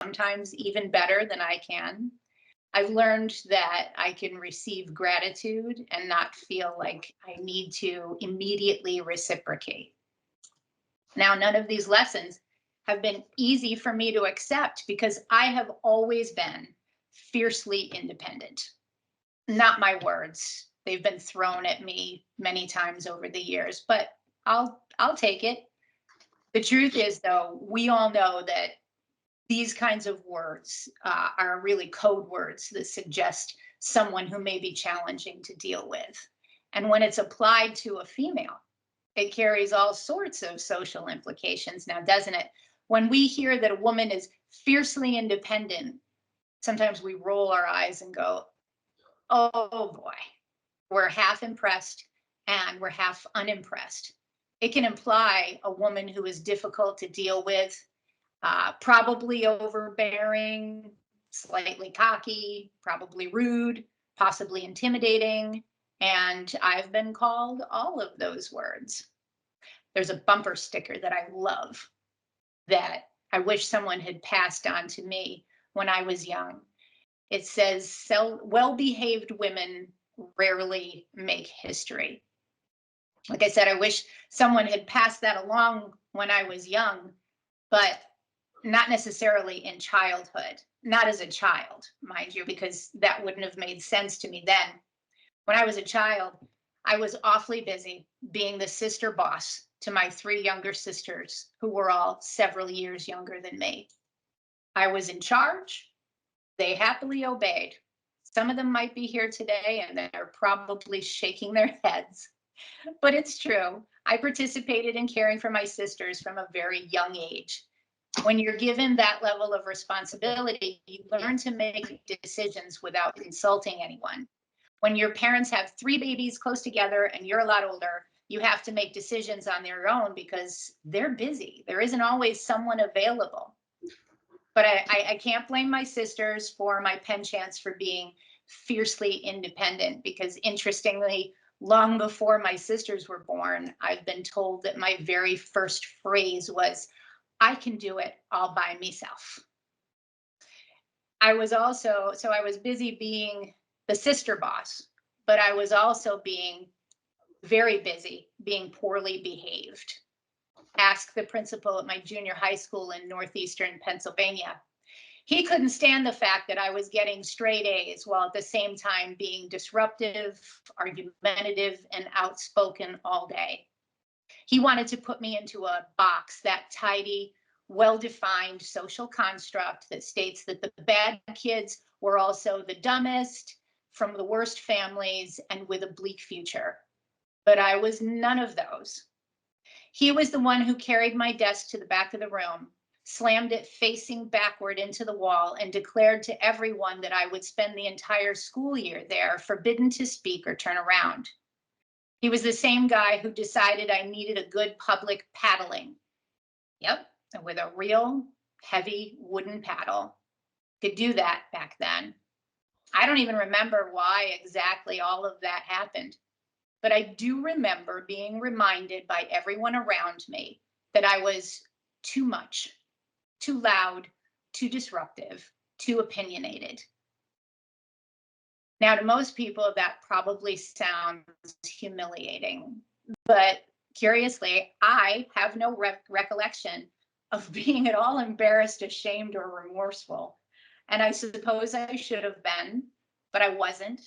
sometimes even better than I can. I've learned that I can receive gratitude and not feel like I need to immediately reciprocate. Now, none of these lessons have been easy for me to accept because I have always been fiercely independent. Not my words. They've been thrown at me many times over the years, but I'll take it. The truth is, though, we all know that these kinds of words are really code words that suggest someone who may be challenging to deal with. And when it's applied to a female, it carries all sorts of social implications now, doesn't it? When we hear that a woman is fiercely independent, sometimes we roll our eyes and go, oh boy, we're half impressed and we're half unimpressed. It can imply a woman who is difficult to deal with, probably overbearing, slightly cocky, probably rude, possibly intimidating. And I've been called all of those words. There's a bumper sticker that I love that I wish someone had passed on to me when I was young. It says, well behaved women rarely make history. Like I said, I wish someone had passed that along when I was young, but not necessarily in childhood, not as a child, mind you, because that wouldn't have made sense to me then. When I was a child, I was awfully busy being the sister boss to my three younger sisters, who were all several years younger than me. I was in charge. They happily obeyed. Some of them might be here today and they're probably shaking their heads, but it's true. I participated in caring for my sisters from a very young age. When you're given that level of responsibility, you learn to make decisions without consulting anyone. When your parents have three babies close together and you're a lot older, you have to make decisions on their own because they're busy. There isn't always someone available. But I can't blame my sisters for my penchants for being fiercely independent because, interestingly, long before my sisters were born, I've been told that my very first phrase was, I can do it all by myself. I was busy being the sister boss, but I was also being very busy being poorly behaved. Ask the principal at my junior high school in northeastern Pennsylvania. He couldn't stand the fact that I was getting straight A's while at the same time being disruptive, argumentative, and outspoken all day. He wanted to put me into a box, that tidy, well-defined social construct that states that the bad kids were also the dumbest, from the worst families, and with a bleak future. But I was none of those. He was the one who carried my desk to the back of the room, slammed it facing backward into the wall, and declared to everyone that I would spend the entire school year there, forbidden to speak or turn around. He was the same guy who decided I needed a good public paddling. Yep, with a real heavy wooden paddle. Could do that back then. I don't even remember why exactly all of that happened, but I do remember being reminded by everyone around me that I was too much, too loud, too disruptive, too opinionated. Now, to most people, that probably sounds humiliating, but curiously, I have no recollection of being at all embarrassed, ashamed, or remorseful. And I suppose I should have been, but I wasn't.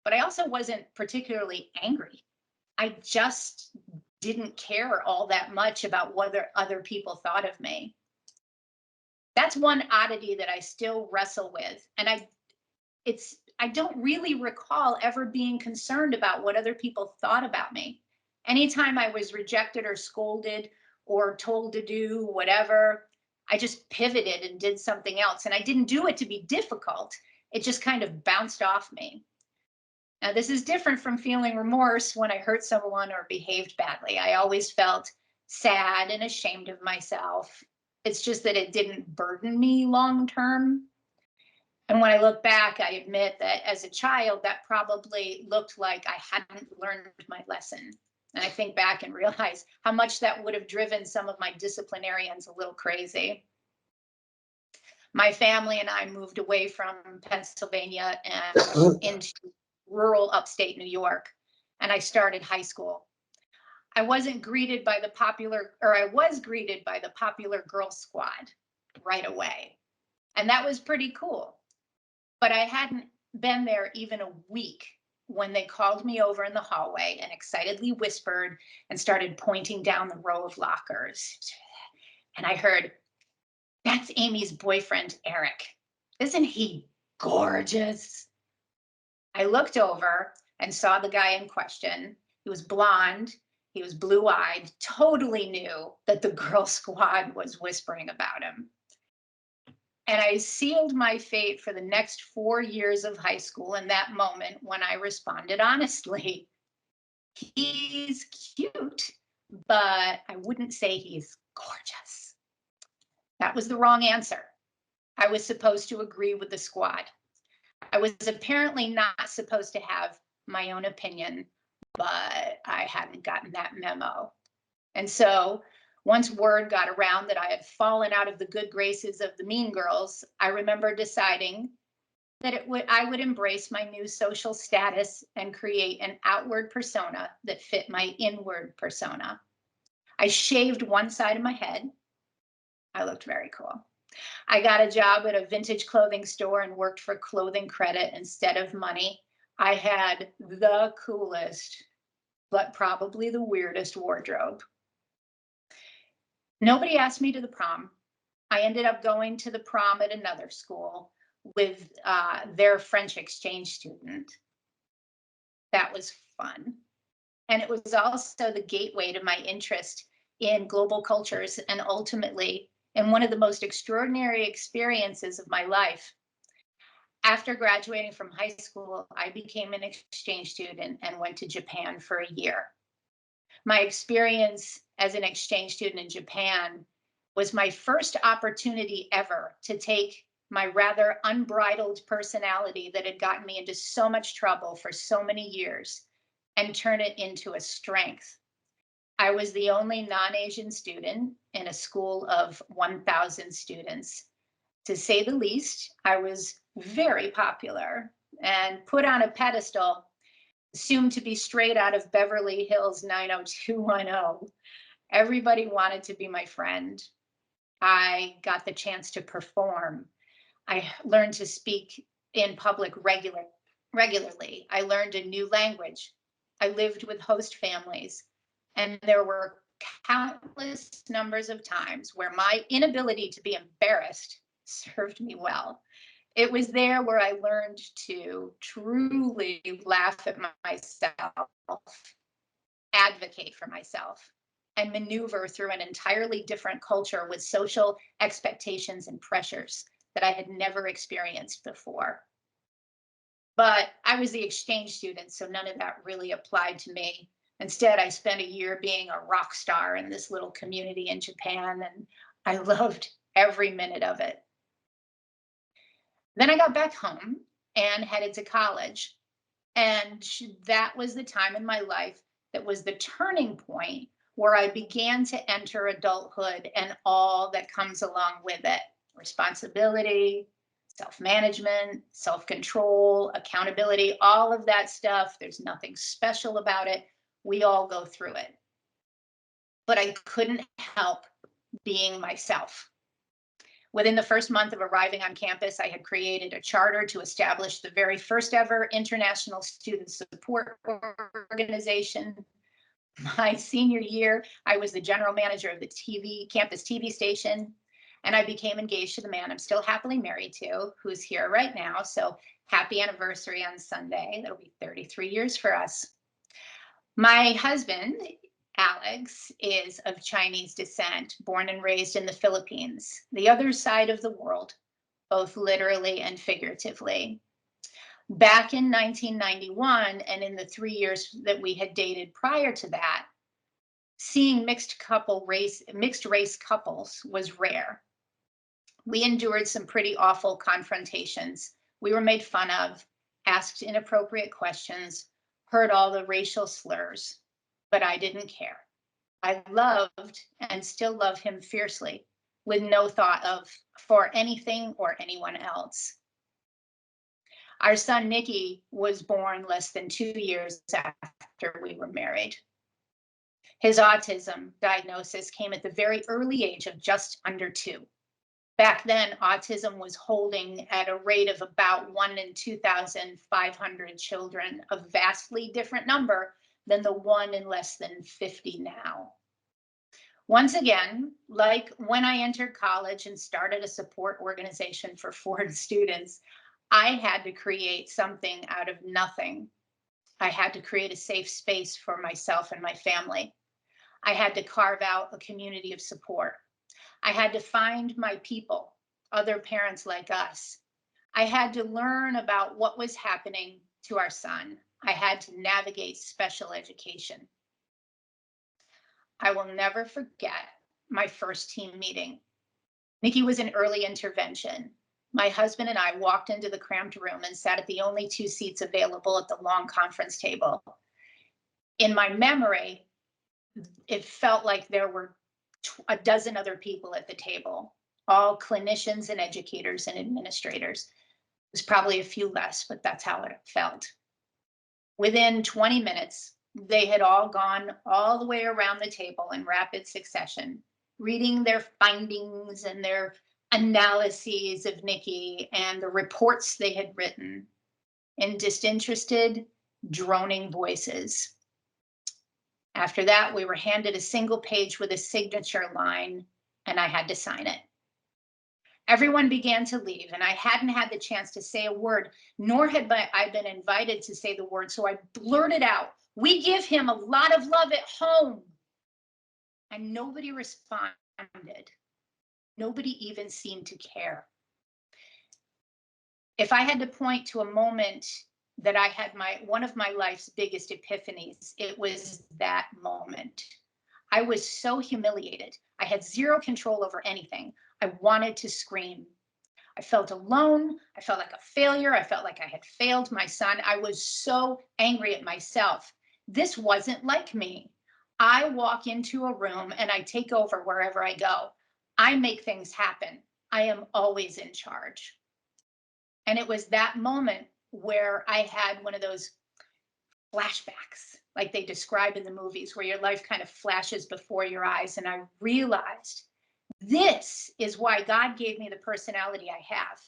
But I also wasn't particularly angry. I just didn't care all that much about what other people thought of me. That's one oddity that I still wrestle with. And I don't really recall ever being concerned about what other people thought about me. Anytime I was rejected or scolded or told to do whatever, I just pivoted and did something else. And I didn't do it to be difficult. It just kind of bounced off me. Now, this is different from feeling remorse when I hurt someone or behaved badly. I always felt sad and ashamed of myself. It's just that it didn't burden me long term. And when I look back, I admit that as a child, that probably looked like I hadn't learned my lesson. And I think back and realize how much that would have driven some of my disciplinarians a little crazy. My family and I moved away from Pennsylvania and into rural upstate New York, and I started high school. I wasn't greeted by the popular, or I was greeted by the popular girl squad right away. And that was pretty cool. But I hadn't been there even a week when they called me over in the hallway and excitedly whispered and started pointing down the row of lockers. And I heard, "That's Amy's boyfriend, Eric. Isn't he gorgeous?" I looked over and saw the guy in question. He was blonde, he was blue eyed, totally knew that the girl squad was whispering about him. And I sealed my fate for the next 4 years of high school in that moment when I responded honestly. He's cute, but I wouldn't say he's gorgeous. That was the wrong answer. I was supposed to agree with the squad. I was apparently not supposed to have my own opinion, but I hadn't gotten that memo. And so once word got around that I had fallen out of the good graces of the mean girls, I remember deciding that I would embrace my new social status and create an outward persona that fit my inward persona. I shaved one side of my head. I looked very cool. I got a job at a vintage clothing store and worked for clothing credit instead of money. I had the coolest, but probably the weirdest wardrobe. Nobody asked me to the prom. I ended up going to the prom at another school with their French exchange student. That was fun. And it was also the gateway to my interest in global cultures and ultimately in one of the most extraordinary experiences of my life. After graduating from high school, I became an exchange student and went to Japan for a year. My experience as an exchange student in Japan was my first opportunity ever to take my rather unbridled personality that had gotten me into so much trouble for so many years and turn it into a strength. I was the only non-Asian student in a school of 1,000 students. To say the least, I was very popular and put on a pedestal, assumed to be straight out of Beverly Hills 90210. Everybody wanted to be my friend. I got the chance to perform. I learned to speak in public regularly. I learned a new language. I lived with host families. And there were countless numbers of times where my inability to be embarrassed served me well. It was there where I learned to truly laugh at myself, advocate for myself, and maneuver through an entirely different culture with social expectations and pressures that I had never experienced before. But I was the exchange student, so none of that really applied to me. Instead, I spent a year being a rock star in this little community in Japan, and I loved every minute of it. Then I got back home and headed to college. And that was the time in my life that was the turning point where I began to enter adulthood and all that comes along with it: responsibility, self management, self control, accountability, all of that stuff. There's nothing special about it. We all go through it. But I couldn't help being myself. Within the first month of arriving on campus, I had created a charter to establish the very first ever international student support organization. My senior year, I was the general manager of the campus TV station, and I became engaged to the man I'm still happily married to, who's here right now. So happy anniversary on Sunday. That'll be 33 years for us. My husband, Alex, is of Chinese descent, born and raised in the Philippines, the other side of the world, both literally and figuratively. Back in 1991, and in the 3 years that we had dated prior to that, seeing mixed race couples was rare. We endured some pretty awful confrontations. We were made fun of, asked inappropriate questions, heard all the racial slurs, but I didn't care. I loved and still love him fiercely. with no thought of for anything or anyone else. Our son Nicky was born less than 2 years after we were married. His autism diagnosis came at the very early age of just under 2. Back then, autism was holding at a rate of about 1 in 2,500 children, a vastly different number than the 1 in less than 50 now. Once again, like when I entered college and started a support organization for foreign students, I had to create something out of nothing. I had to create a safe space for myself and my family. I had to carve out a community of support. I had to find my people, other parents like us. I had to learn about what was happening to our son. I had to navigate special education. I will never forget my first team meeting. Nicky was in early intervention. My husband and I walked into the cramped room and sat at the only 2 seats available at the long conference table. In my memory, it felt like there were a dozen other people at the table, all clinicians and educators and administrators. There's probably a few less, but that's how it felt. Within 20 minutes, they had all gone all the way around the table in rapid succession, reading their findings and their analyses of Nicky and the reports they had written in disinterested, droning voices. After that, we were handed a single page with a signature line, and I had to sign it. Everyone began to leave, and I hadn't had the chance to say a word, nor had I been invited to say the word, so I blurted out, "We give him a lot of love at home." And nobody responded. Nobody even seemed to care. If I had to point to a moment that I had one of my life's biggest epiphanies, it was that moment. I was so humiliated. I had zero control over anything. I wanted to scream. I felt alone. I felt like a failure. I felt like I had failed my son. I was so angry at myself. This wasn't like me. I walk into a room and I take over wherever I go. I make things happen. I am always in charge. And it was that moment where I had one of those flashbacks, like they describe in the movies, where your life kind of flashes before your eyes. And I realized this is why God gave me the personality I have.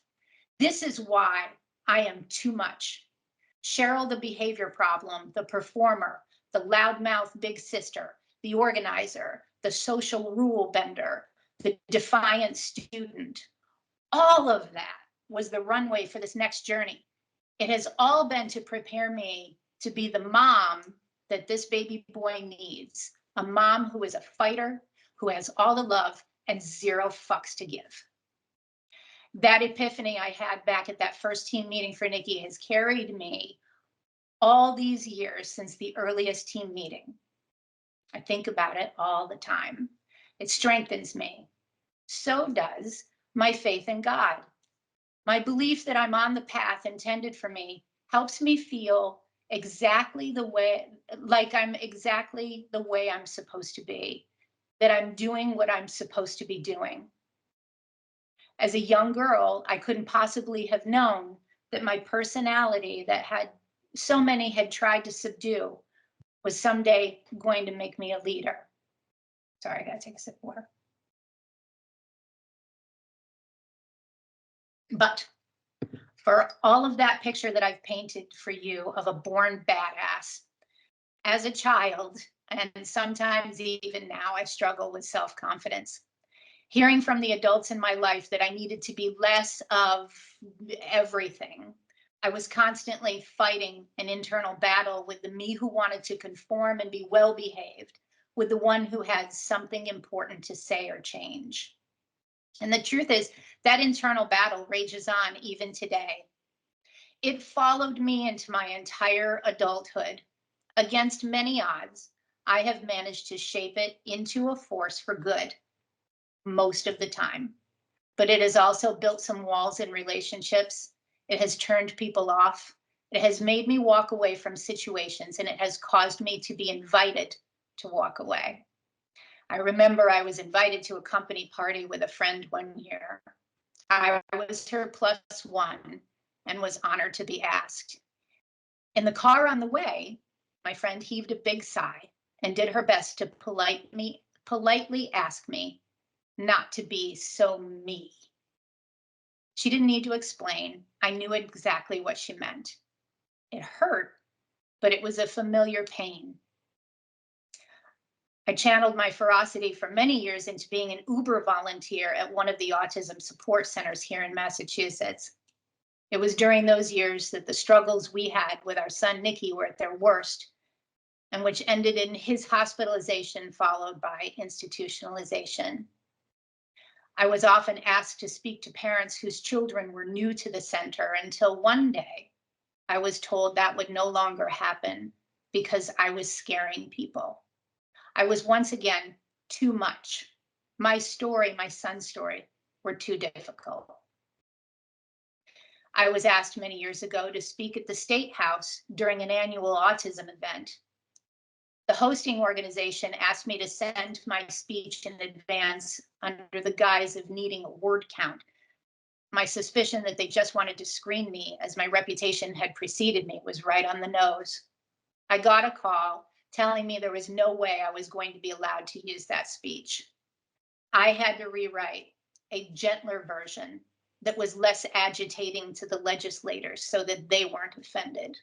This is why I am too much. Cheryl, the behavior problem, the performer, the loudmouth big sister, the organizer, the social rule bender, the defiant student. All of that was the runway for this next journey. It has all been to prepare me to be the mom that this baby boy needs, a mom who is a fighter, who has all the love and zero fucks to give. That epiphany I had back at that first team meeting for Nicky has carried me all these years since the earliest team meeting. I think about it all the time. It strengthens me. So does my faith in God. My belief that I'm on the path intended for me helps me feel exactly the way, like I'm exactly the way I'm supposed to be, that I'm doing what I'm supposed to be doing. As a young girl, I couldn't possibly have known that my personality that so many had tried to subdue was someday going to make me a leader. Sorry, I gotta take a sip of water. But for all of that picture that I've painted for you of a born badass, as a child, and sometimes even now, I struggle with self-confidence. Hearing from the adults in my life that I needed to be less of everything. I was constantly fighting an internal battle with the me who wanted to conform and be well behaved, with the one who had something important to say or change. And the truth is, that internal battle rages on even today. It followed me into my entire adulthood. Against many odds, I have managed to shape it into a force for good most of the time. But it has also built some walls in relationships. It has turned people off. It has made me walk away from situations, and it has caused me to be invited to walk away. I remember I was invited to a company party with a friend one year. I was her plus one and was honored to be asked. In the car on the way, my friend heaved a big sigh and did her best to politely ask me not to be so me. She didn't need to explain. I knew exactly what she meant. It hurt, but it was a familiar pain. I channeled my ferocity for many years into being an Uber volunteer at one of the autism support centers here in Massachusetts. It was during those years that the struggles we had with our son Nicky were at their worst, and which ended in his hospitalization followed by institutionalization. I was often asked to speak to parents whose children were new to the center until one day I was told that would no longer happen because I was scaring people. I was once again too much. My story, my son's story, were too difficult. I was asked many years ago to speak at the State House during an annual autism event. The hosting organization asked me to send my speech in advance under the guise of needing a word count. My suspicion that they just wanted to screen me, as my reputation had preceded me, was right on the nose. I got a call telling me there was no way I was going to be allowed to use that speech. I had to rewrite a gentler version that was less agitating to the legislators so that they weren't offended.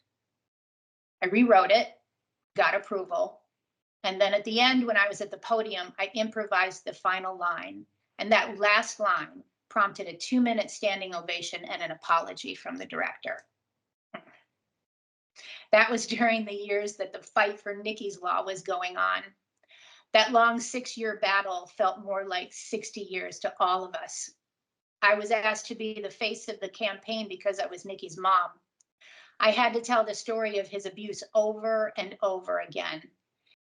I rewrote it, got approval, and then at the end, when I was at the podium, I improvised the final line. And that last line prompted a 2-minute standing ovation and an apology from the director. That was during the years that the fight for Nicky's law was going on. That long 6-year battle felt more like 60 years to all of us. I was asked to be the face of the campaign because I was Nicky's mom. I had to tell the story of his abuse over and over again.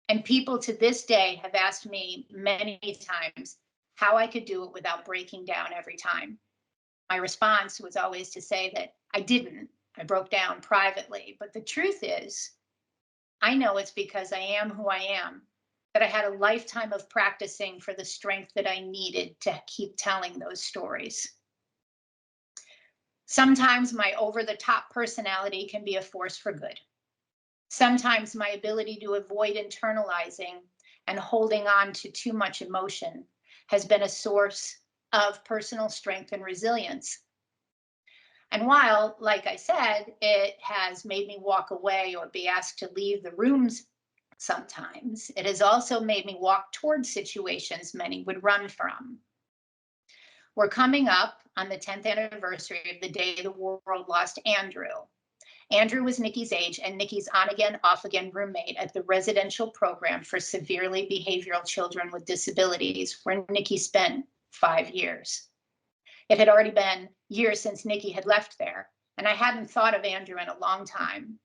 And people to this day have asked me many times how I could do it without breaking down every time. My response was always to say that I didn't. I broke down privately. But the truth is, I know it's because I am who I am, that I had a lifetime of practicing for the strength that I needed to keep telling those stories. Sometimes my over-the-top personality can be a force for good. Sometimes my ability to avoid internalizing and holding on to too much emotion has been a source of personal strength and resilience. And while, like I said, it has made me walk away or be asked to leave the rooms sometimes, it has also made me walk towards situations many would run from. We're coming up on the 10th anniversary of the day the world lost Andrew. Andrew was Nicky's age and Nicky's on-again, off-again roommate at the residential program for severely behavioral children with disabilities, where Nicky spent 5 years. It had already been years since Nicky had left there, and I hadn't thought of Andrew in a long time.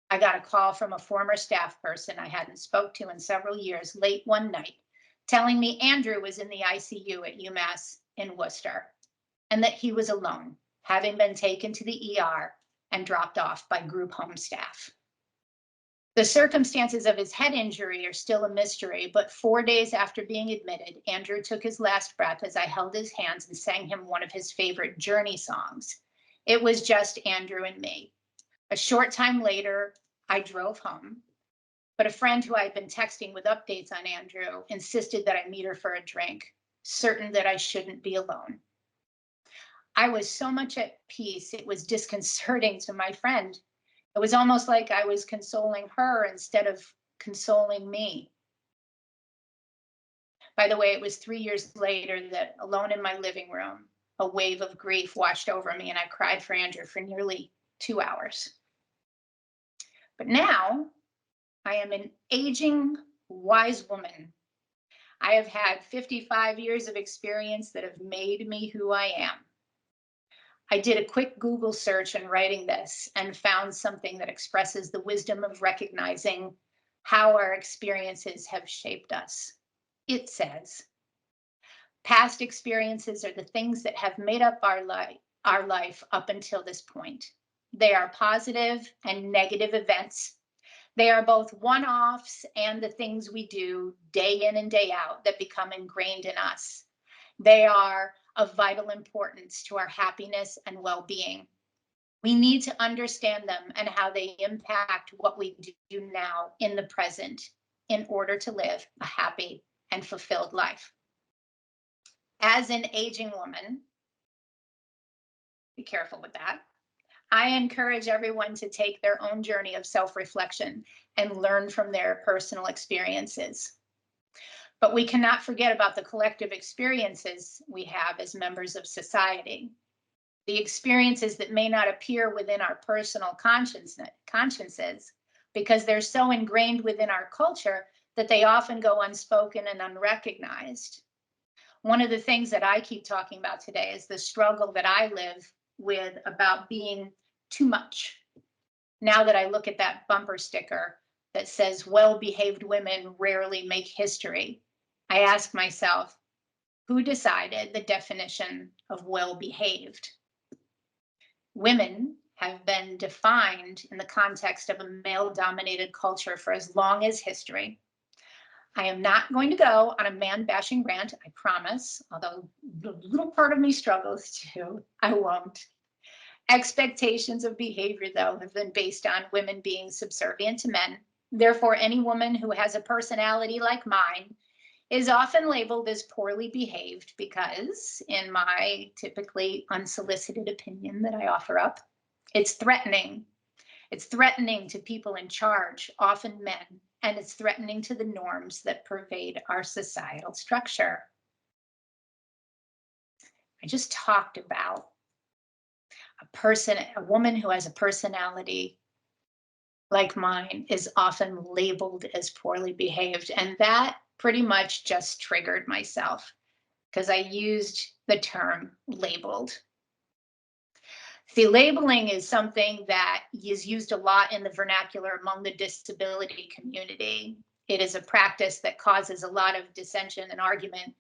I got a call from a former staff person I hadn't spoke to in several years late one night, telling me Andrew was in the ICU at UMass in Worcester, and that he was alone, having been taken to the ER and dropped off by group home staff. The circumstances of his head injury are still a mystery, but 4 days after being admitted, Andrew took his last breath as I held his hands and sang him one of his favorite Journey songs. It was just Andrew and me. A short time later, I drove home, but a friend who I had been texting with updates on Andrew insisted that I meet her for a drink, certain that I shouldn't be alone. I was so much at peace, it was disconcerting to my friend. It was almost like I was consoling her instead of consoling me. By the way, it was 3 years later that, alone in my living room, a wave of grief washed over me and I cried for Andrew for nearly 2 hours. But now I am an aging, wise woman. I have had 55 years of experience that have made me who I am. I did a quick Google search in writing this and found something that expresses the wisdom of recognizing how our experiences have shaped us. It says, past experiences are the things that have made up our life up until this point. They are positive and negative events They are both one-offs and the things we do day in and day out that become ingrained in us. They are of vital importance to our happiness and well-being. We need to understand them and how they impact what we do now in the present in order to live a happy and fulfilled life. As an aging woman, be careful with that. I encourage everyone to take their own journey of self-reflection and learn from their personal experiences. But we cannot forget about the collective experiences we have as members of society. The experiences that may not appear within our personal consciences because they're so ingrained within our culture that they often go unspoken and unrecognized. One of the things that I keep talking about today is the struggle that I live with about being too much. Now that I look at that bumper sticker that says well-behaved women rarely make history, I ask myself, who decided the definition of well-behaved? Women have been defined in the context of a male-dominated culture for as long as history. I am not going to go on a man-bashing rant, I promise, although the little part of me struggles to, I won't. Expectations of behavior, though, have been based on women being subservient to men. Therefore, any woman who has a personality like mine is often labeled as poorly behaved because, in my typically unsolicited opinion that I offer up, it's threatening. It's threatening to people in charge, often men, and it's threatening to the norms that pervade our societal structure. I just talked about a woman who has a personality like mine is often labeled as poorly behaved. And that pretty much just triggered myself because I used the term labeled. See, labeling is something that is used a lot in the vernacular among the disability community. It is a practice that causes a lot of dissension and argument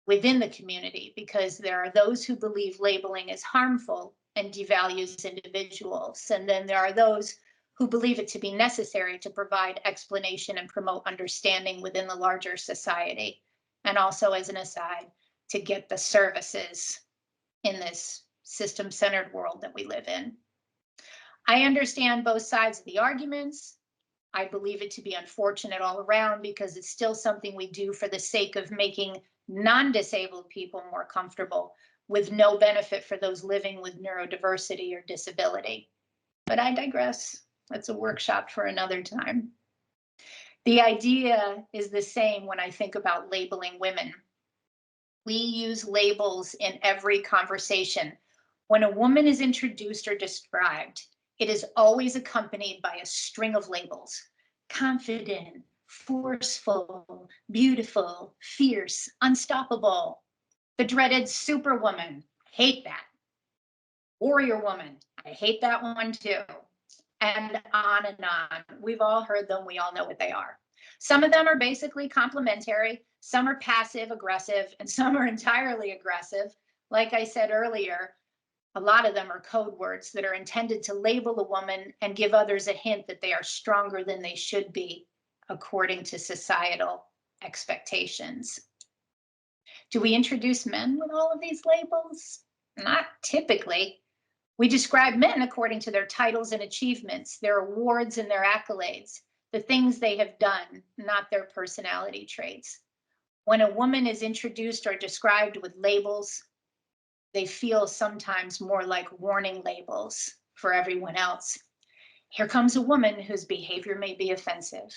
within the community because there are those who believe labeling is harmful and devalues individuals. And then there are those who believe it to be necessary to provide explanation and promote understanding within the larger society. And also, as an aside, to get the services in this system-centered world that we live in. I understand both sides of the arguments. I believe it to be unfortunate all around because it's still something we do for the sake of making non-disabled people more comfortable with no benefit for those living with neurodiversity or disability. But I digress. That's a workshop for another time. The idea is the same when I think about labeling women. We use labels in every conversation. When a woman is introduced or described, it is always accompanied by a string of labels: confident, forceful, beautiful, fierce, unstoppable. The dreaded superwoman, hate that. Warrior woman, I hate that one too. And on and on. We've all heard them, we all know what they are. Some of them are basically complimentary, some are passive aggressive, and some are entirely aggressive. Like I said earlier, a lot of them are code words that are intended to label a woman and give others a hint that they are stronger than they should be, according to societal expectations. Do we introduce men with all of these labels? Not typically. We describe men according to their titles and achievements, their awards and their accolades, the things they have done, not their personality traits. When a woman is introduced or described with labels, they feel sometimes more like warning labels for everyone else. Here comes a woman whose behavior may be offensive.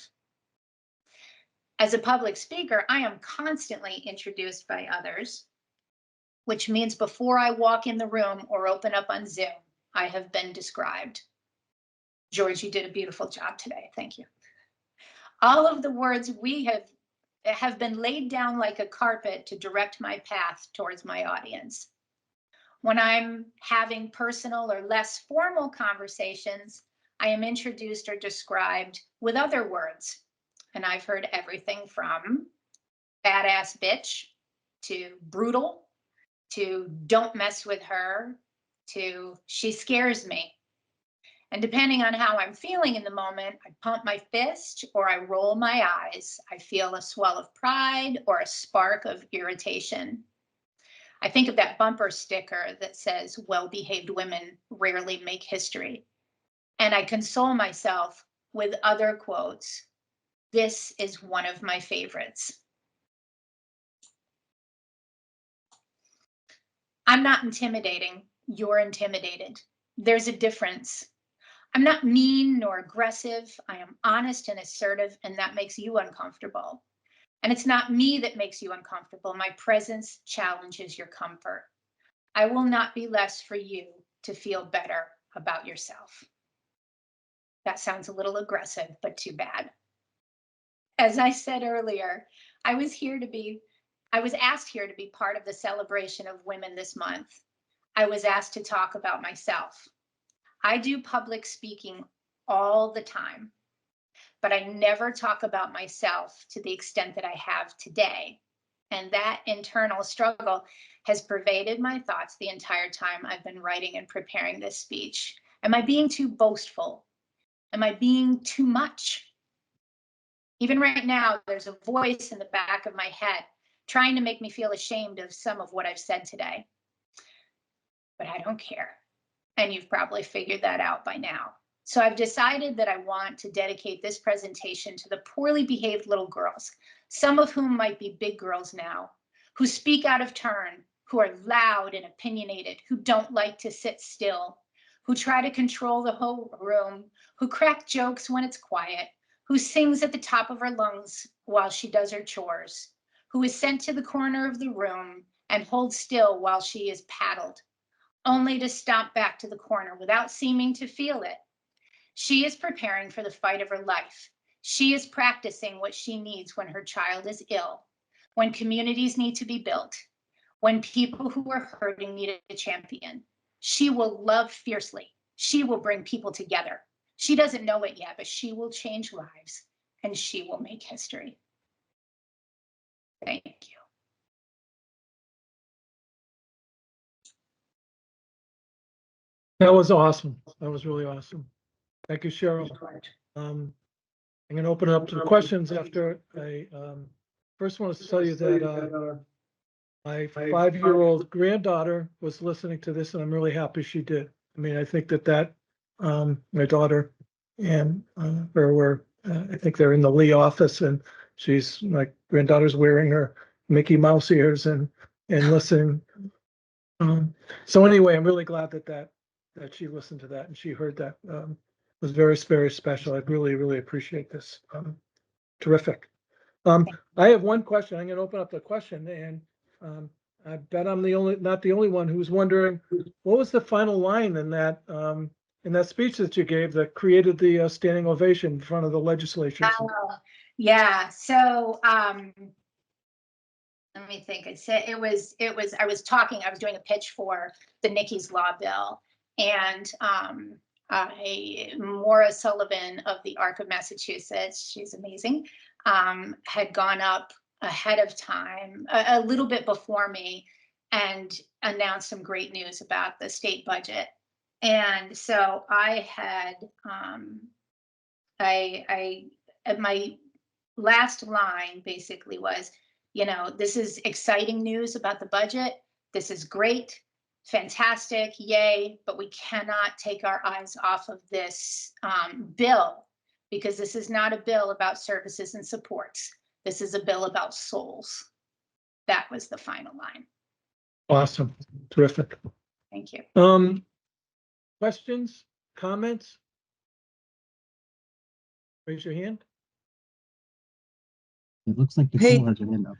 As a public speaker, I am constantly introduced by others, which means before I walk in the room or open up on Zoom, I have been described. George, you did a beautiful job today. Thank you. All of the words we have been laid down like a carpet to direct my path towards my audience. When I'm having personal or less formal conversations, I am introduced or described with other words. And I've heard everything from badass bitch to brutal to don't mess with her to she scares me. And depending on how I'm feeling in the moment, I pump my fist or I roll my eyes. I feel a swell of pride or a spark of irritation. I think of that bumper sticker that says, well-behaved women rarely make history. And I console myself with other quotes. This is one of my favorites. I'm not intimidating. You're intimidated. There's a difference. I'm not mean nor aggressive. I am honest and assertive, and that makes you uncomfortable. And it's not me that makes you uncomfortable. My presence challenges your comfort. I will not be less for you to feel better about yourself. That sounds a little aggressive, but too bad. As I said earlier, I was asked here to be part of the celebration of women this month. I was asked to talk about myself. I do public speaking all the time, but I never talk about myself to the extent that I have today. And that internal struggle has pervaded my thoughts the entire time I've been writing and preparing this speech. Am I being too boastful? Am I being too much? Even right now, there's a voice in the back of my head trying to make me feel ashamed of some of what I've said today. But I don't care. And you've probably figured that out by now. So I've decided that I want to dedicate this presentation to the poorly behaved little girls, some of whom might be big girls now, who speak out of turn, who are loud and opinionated, who don't like to sit still, who try to control the whole room, who crack jokes when it's quiet, who sings at the top of her lungs while she does her chores, who is sent to the corner of the room and holds still while she is paddled, only to stomp back to the corner without seeming to feel it. She is preparing for the fight of her life. She is practicing what she needs when her child is ill, when communities need to be built, when people who are hurting need a champion. She will love fiercely. She will bring people together. She doesn't know it yet, but she will change lives and she will make history. Thank you. That was awesome. That was really awesome. Thank you, Cheryl. I'm going to open it up to the questions after I first want to tell you that my 5-year-old granddaughter was listening to this, and I'm really happy she did. I mean, I think that my daughter and her were, I think they're in the Lee office, and my granddaughter's wearing her Mickey Mouse ears and listening. So anyway, I'm really glad that she listened to that and she heard that. It was very, very special. I really appreciate this. Terrific. I have one question. I'm going to open up the question, and I bet I'm not the only one who's wondering what was the final line in that speech that you gave that created the standing ovation in front of the legislature. Yeah. So let me think. I said I was doing a pitch for the Nicky's law bill, and Maura Sullivan of the Arc of Massachusetts, she's amazing, had gone up ahead of time, a little bit before me, and announced some great news about the state budget. And so I had, my last line basically was, this is exciting news about the budget. This is great, fantastic, yay, but we cannot take our eyes off of this bill, because this is not a bill about services and supports. This is a bill about souls. That was the final line. Awesome. Terrific. Thank you. Questions, comments? Raise your hand. It looks like Nicole has her hand up.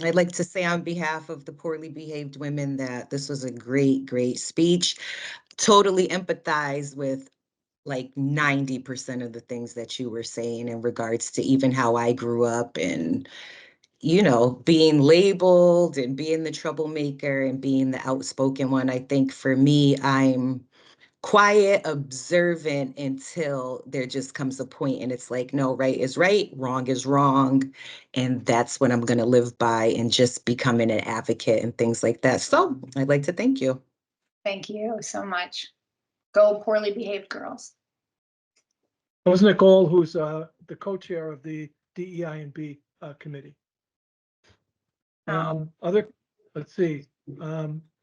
I'd like to say on behalf of the poorly behaved women that this was a great speech. Totally empathize with like 90% of the things that you were saying in regards to even how I grew up and, being labeled and being the troublemaker and being the outspoken one. I think for me, I'm quiet, observant until there just comes a point and it's like, no, right is right, wrong is wrong. And that's what I'm going to live by, and just becoming an advocate and things like that. So I'd like to thank you. Thank you so much. Go poorly behaved girls. That was Nicole, who's the co-chair of the DEI&B committee. Let's see,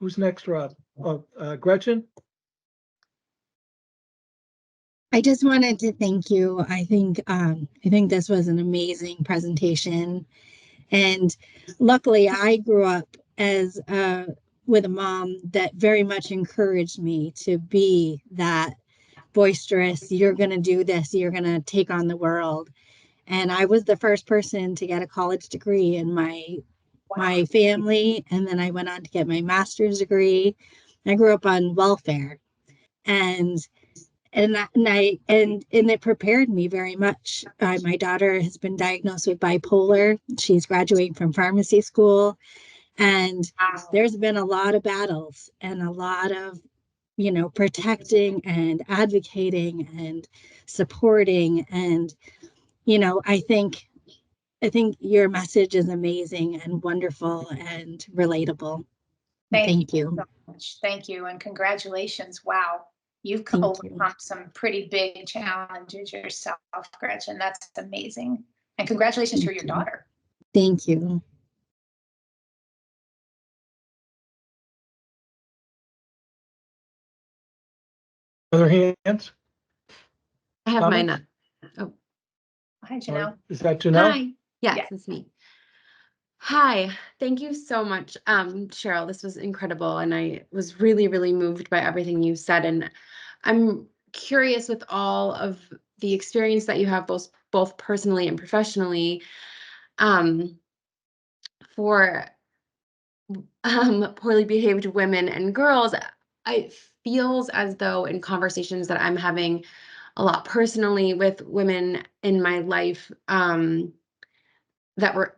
who's next, Rob? Oh, Gretchen? I just wanted to thank you. I think this was an amazing presentation, and luckily I grew up as with a mom that very much encouraged me to be that boisterous. You're going to do this. You're going to take on the world. And I was the first person to get a college degree in my family, and then I went on to get my master's degree. I grew up on welfare, and it prepared me very much. My daughter has been diagnosed with bipolar. She's graduating from pharmacy school, and there's been a lot of battles and a lot of, protecting and advocating and supporting. And, I think your message is amazing and wonderful and relatable. Thank you. So much. Thank you. And congratulations. Wow. You've overcome some pretty big challenges yourself, Gretchen. That's amazing. And congratulations to your daughter. Thank you. Other hands? I have mine up. Oh. Hi, Janelle. Is that Janelle? Hi. Yes, it's me. Hi. Thank you so much, Cheryl. This was incredible, and I was really, really moved by everything you said. And I'm curious, with all of the experience that you have, both personally and professionally, for poorly behaved women and girls, it feels as though in conversations that I'm having a lot personally with women in my life, that were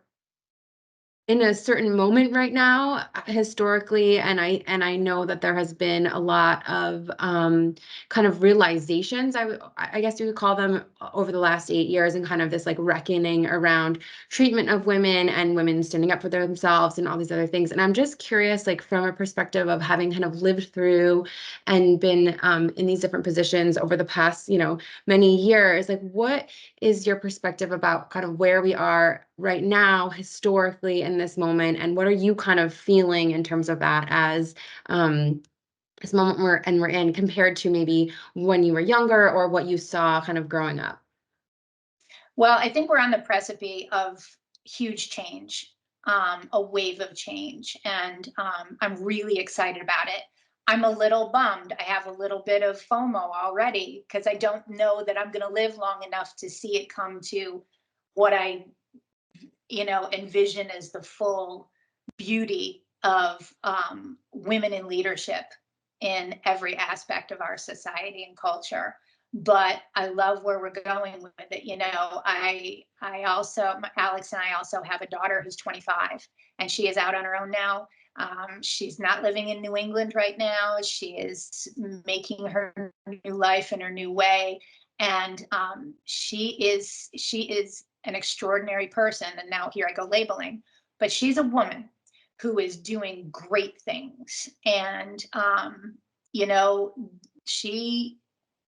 in a certain moment right now historically, and I know that there has been a lot of kind of realizations, I guess you would call them, over the last 8 years, and kind of this like reckoning around treatment of women and women standing up for themselves and all these other things. And I'm just curious, like from a perspective of having kind of lived through and been in these different positions over the past, many years, like what is your perspective about kind of where we are right now historically in this moment, and what are you kind of feeling in terms of that as this moment we're in, compared to maybe when you were younger or what you saw kind of growing up? Well, I think we're on the precipice of huge change, a wave of change, and I'm really excited about it. I'm a little bummed. I have a little bit of FOMO already because I don't know that I'm going to live long enough to see it come to what I, envision as the full beauty of women in leadership in every aspect of our society and culture. But I love where we're going with it. I also, Alex and I also have a daughter who's 25, and she is out on her own now. She's not living in New England right now. She is making her new life in her new way. And she is an extraordinary person. And now here I go labeling, but she's a woman who is doing great things. And, she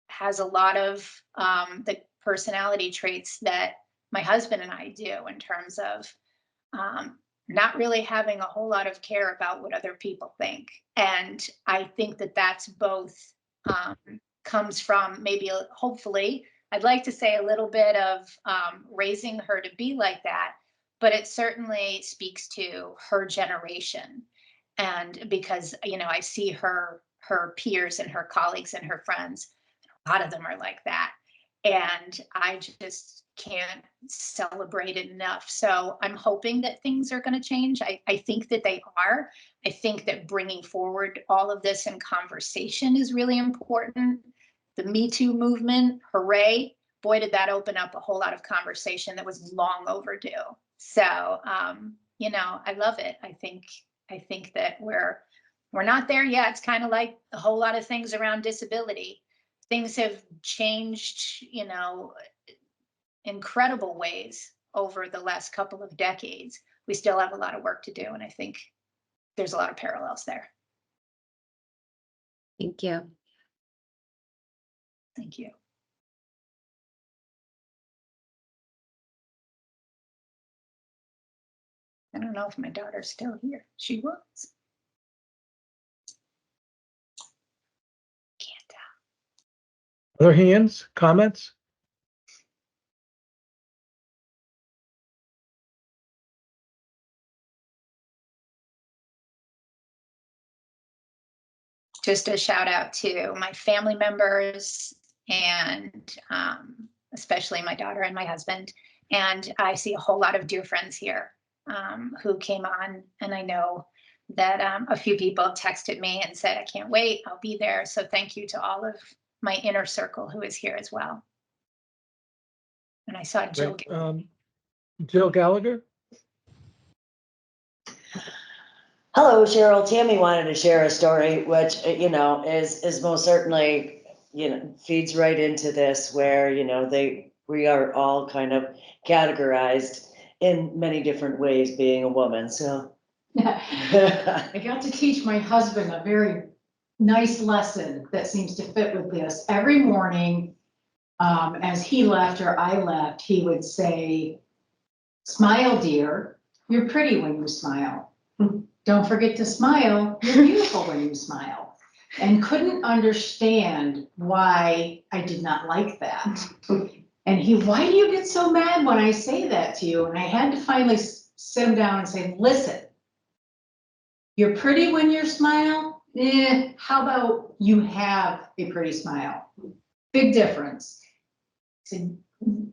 has a lot of the personality traits that my husband and I do, in terms of not really having a whole lot of care about what other people think. And I think that that's both comes from maybe, hopefully, I'd like to say a little bit of raising her to be like that, but it certainly speaks to her generation. And because, I see her peers and her colleagues and her friends, a lot of them are like that. And I just can't celebrate it enough. So I'm hoping that things are going to change. I think that they are. I think that bringing forward all of this in conversation is really important. The Me Too movement, hooray. Boy, did that open up a whole lot of conversation that was long overdue. So, I love it. I think that we're not there yet. It's kind of like a whole lot of things around disability. Things have changed, incredible ways over the last couple of decades. We still have a lot of work to do, and I think there's a lot of parallels there. Thank you. Thank you. I don't know if my daughter's still here. She was. Can't tell. Other hands, comments? Just a shout out to my family members and especially my daughter and my husband. And I see a whole lot of dear friends here who came on, and I know that a few people texted me and said, I can't wait, I'll be there. So thank you to all of my inner circle who is here as well. And I saw Jill. Great. Jill Gallagher. Hello, Cheryl. Tammy wanted to share a story, which, is most certainly, feeds right into this, where, we are all kind of categorized in many different ways being a woman. So I got to teach my husband a very nice lesson that seems to fit with this. Every morning, as he left or I left, he would say, "Smile, dear. You're pretty when you smile. Don't forget to smile. You're beautiful when you smile." And couldn't understand why I did not like that. And why do you get so mad when I say that to you? And I had to finally sit him down and say, listen, you're pretty when you smile. How about you have a pretty smile? Big difference. So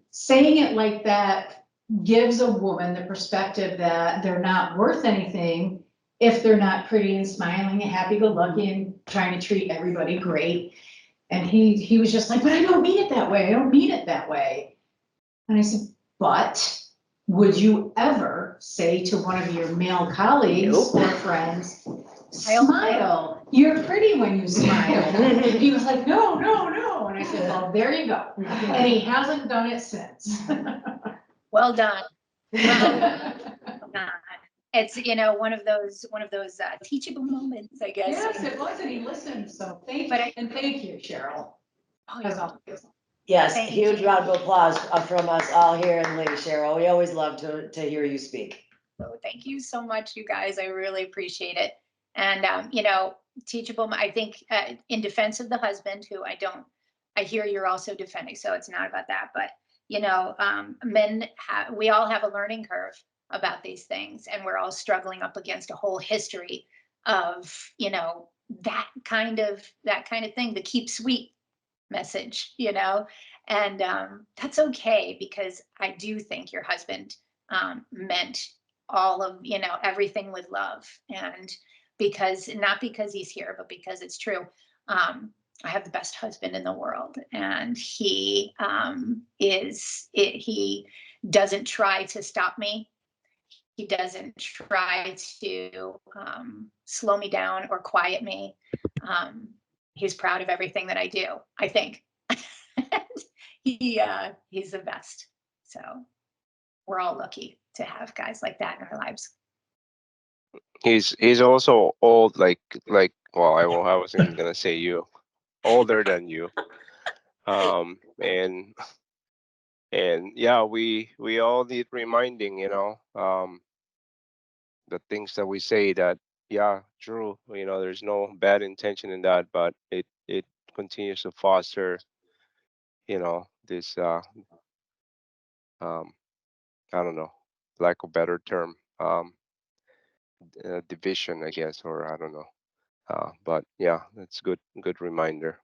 saying it like that gives a woman the perspective that they're not worth anything if they're not pretty and smiling and happy-go-lucky and trying to treat everybody great. And he was just like, but I don't mean it that way. I don't mean it that way. And I said, but would you ever say to one of your male colleagues or friends, smile, you're pretty when you smile? He was like, no, no, no. And I said, well, there you go. And he hasn't done it since. Well done. Well done. It's, one of those teachable moments, I guess. Yes, it was, and he listened. So thank you. And thank you, Cheryl. Oh, As always. yes, Thank huge you. round of applause from us all here in Lee, Cheryl. We always love to hear you speak. So thank you so much, you guys. I really appreciate it. And, teachable, I think in defense of the husband, who I hear you're also defending, so it's not about that, but, we all have a learning curve about these things, and we're all struggling up against a whole history of, that kind of thing, the keep sweet message, and that's okay, because I do think your husband meant all of, everything with love, and not because he's here, but because it's true. I have the best husband in the world, and he doesn't try to stop me. He doesn't try to slow me down or quiet me. He's proud of everything that I do, I think. He's the best. So we're all lucky to have guys like that in our lives. He's also old, well, I wasn't gonna say older than you, and yeah, we all need reminding, the things that we say, that yeah, true, there's no bad intention in that, but it continues to foster, this I don't know, lack of better term, division, I guess, or I don't know. But yeah, that's good reminder.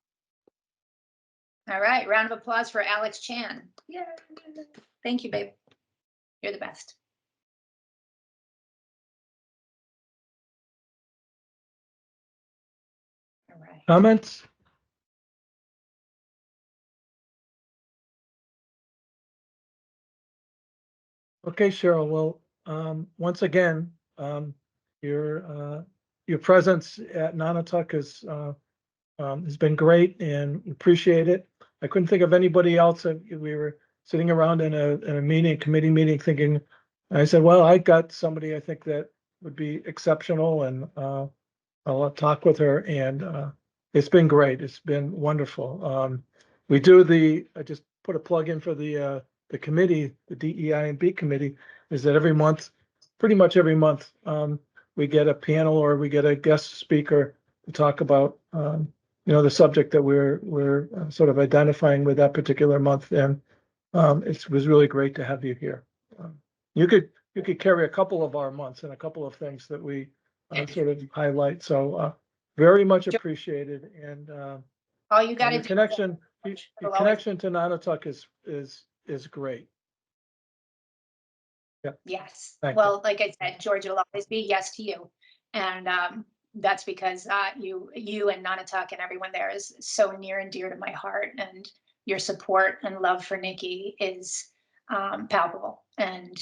All right, round of applause for Alex Chan. Yeah, thank you, babe. You're the best. All right. Comments? Okay, Cheryl. Well, once again, your presence at Nonotuck has been great, and appreciate it. I couldn't think of anybody else. We were sitting around in a committee meeting, thinking. I said, well, I got somebody I think that would be exceptional, and I'll talk with her. And it's been great. It's been wonderful. we do I just put a plug in for the committee, the DEI and B committee, is that every month, pretty much every month, we get a panel or we get a guest speaker to talk about, the subject that we're sort of identifying with that particular month. And it was really great to have you here. You could carry a couple of our months and a couple of things that we sort of highlight. So very much appreciated. And All you got to your do. connection, your It'll always- connection to Nonotuck is great. Yes. Thank Well, like I said, George, it'll always be yes to you. And that's because you and Nonotuck and everyone there is so near and dear to my heart. And your support and love for Nicky is palpable. And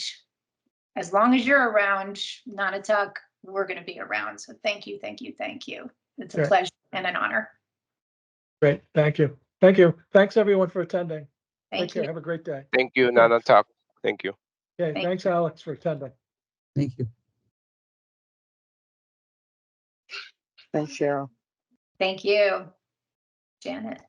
as long as you're around, Nonotuck, we're going to be around. So thank you, thank you, thank you. It's a Great. pleasure and an honor. Great. Thank you. Thank you. Thanks everyone for attending. Thank Take care. you. Have a great day. Thank you, Nonotuck. Thank you. Okay. Thank Thanks, Alex, for attending. Thank you. Thanks, Cheryl. Thank you, Janet.